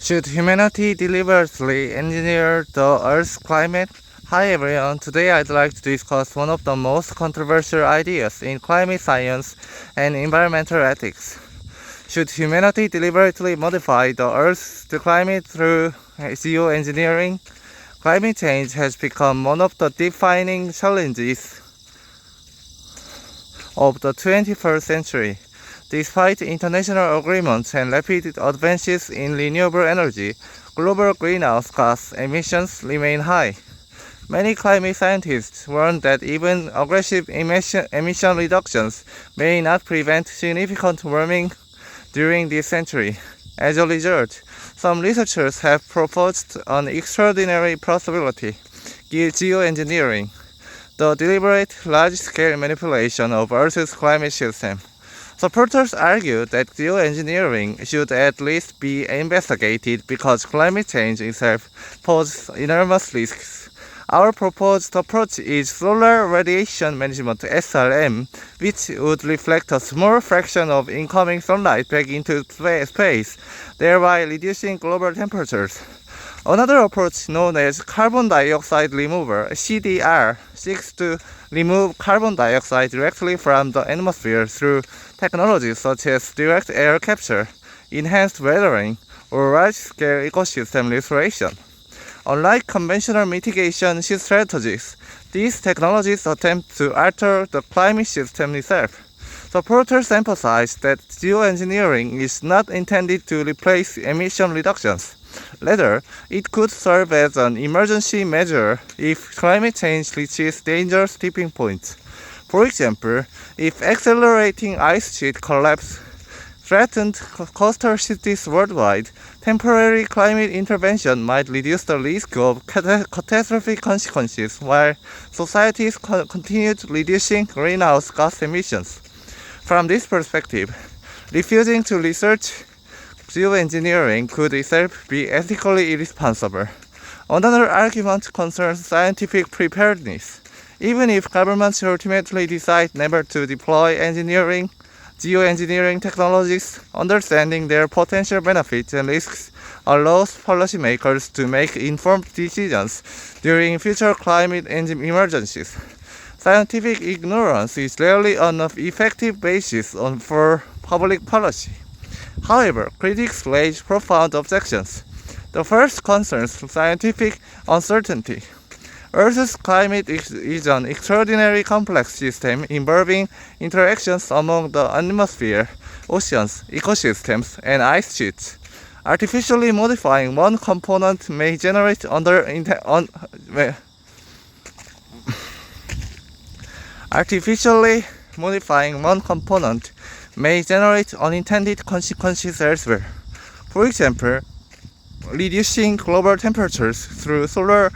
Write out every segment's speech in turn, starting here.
Should humanity deliberately engineer the Earth's climate? Hi everyone, today I'd like to discuss one of the most controversial ideas in climate science and environmental ethics. Should humanity deliberately modify the Earth's climate through geoengineering? Climate change has become one of the defining challenges of the 21st century. Despite international agreements and rapid advances in renewable energy, global greenhouse gas emissions remain high. Many climate scientists warn that even aggressive emission reductions may not prevent significant warming during this century. As a result, some researchers have proposed an extraordinary possibility: geoengineering, the deliberate large-scale manipulation of Earth's climate system. Supporters argue that geoengineering should at least be investigated because climate change itself poses enormous risks. Our proposed approach is solar radiation management (SRM), which would reflect a small fraction of incoming sunlight back into space, thereby reducing global temperatures. Another approach, known as carbon dioxide removal (CDR), seeks to remove carbon dioxide directly from the atmosphere through technologies such as direct air capture, enhanced weathering, or large-scale ecosystem restoration. Unlike conventional mitigation strategies, these technologies attempt to alter the climate system itself. Supporters emphasize that geoengineering is not intended to replace emission reductions. Rather, it could serve as an emergency measure if climate change reaches dangerous tipping points. For example, if accelerating ice sheet collapse threatened coastal cities worldwide, temporary climate intervention might reduce the risk of catastrophic consequences while societies continued reducing greenhouse gas emissions. From this perspective, refusing to research geoengineering could itself be ethically irresponsible. Another argument concerns scientific preparedness. Even if governments ultimately decide never to deploy geoengineering technologies, understanding their potential benefits and risks allows policymakers to make informed decisions during future climate emergencies. Scientific ignorance is rarely an effective basis for public policy. However, critics raise profound objections. The first concerns scientific uncertainty. Earth's climate is an extraordinarily complex system involving interactions among the atmosphere, oceans, ecosystems, and ice sheets. Artificially modifying one component may generate unintended consequences elsewhere. For example, reducing global temperatures through solar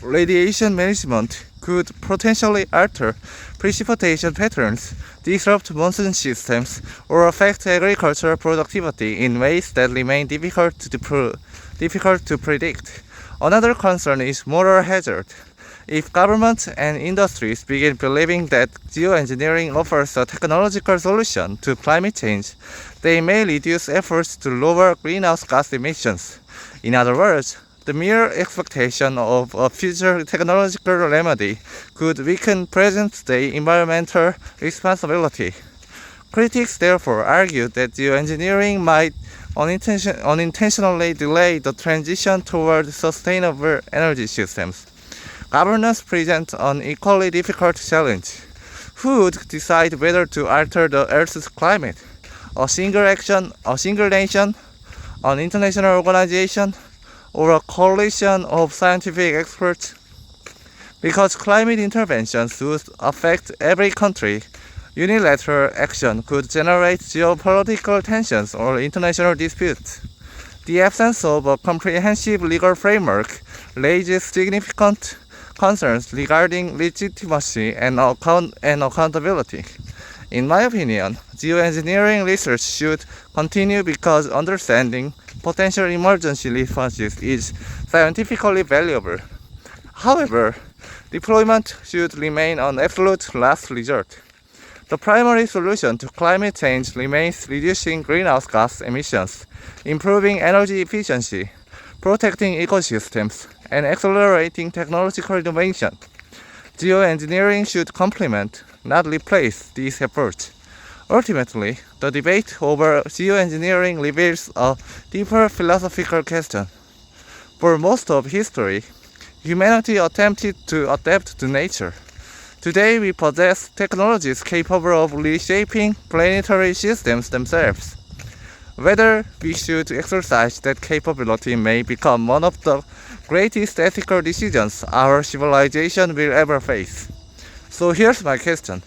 radiation management could potentially alter precipitation patterns, disrupt monsoon systems, or affect agricultural productivity in ways that remain difficult to predict. Another concern is moral hazard. If governments and industries begin believing that geoengineering offers a technological solution to climate change, they may reduce efforts to lower greenhouse gas emissions. In other words, the mere expectation of a future technological remedy could weaken present-day environmental responsibility. Critics therefore argue that geoengineering might unintentionally delay the transition toward sustainable energy systems. Governance presents an equally difficult challenge. Who would decide whether to alter the Earth's climate? A single nation, an international organization, or a coalition of scientific experts? Because climate interventions would affect every country, unilateral action could generate geopolitical tensions or international disputes. The absence of a comprehensive legal framework raises significant concerns regarding legitimacy and accountability. In my opinion, geoengineering research should continue because understanding potential emergency responses is scientifically valuable. However, deployment should remain an absolute last resort. The primary solution to climate change remains reducing greenhouse gas emissions, improving energy efficiency, protecting ecosystems, and accelerating technological innovation. Geoengineering should complement, not replace, these efforts. Ultimately, the debate over geoengineering reveals a deeper philosophical question. For most of history, humanity attempted to adapt to nature. Today, we possess technologies capable of reshaping planetary systems themselves. Whether we should exercise that capability may become one of the greatest ethical decisions our civilization will ever face. So here's my question.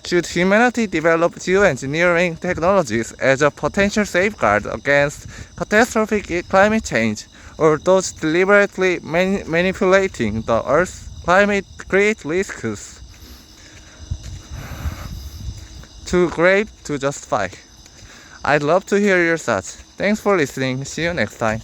Should humanity develop geoengineering technologies as a potential safeguard against catastrophic climate change, or those deliberately manipulating the Earth's climate create risks too great to justify? I'd love to hear your thoughts. Thanks for listening. See you next time.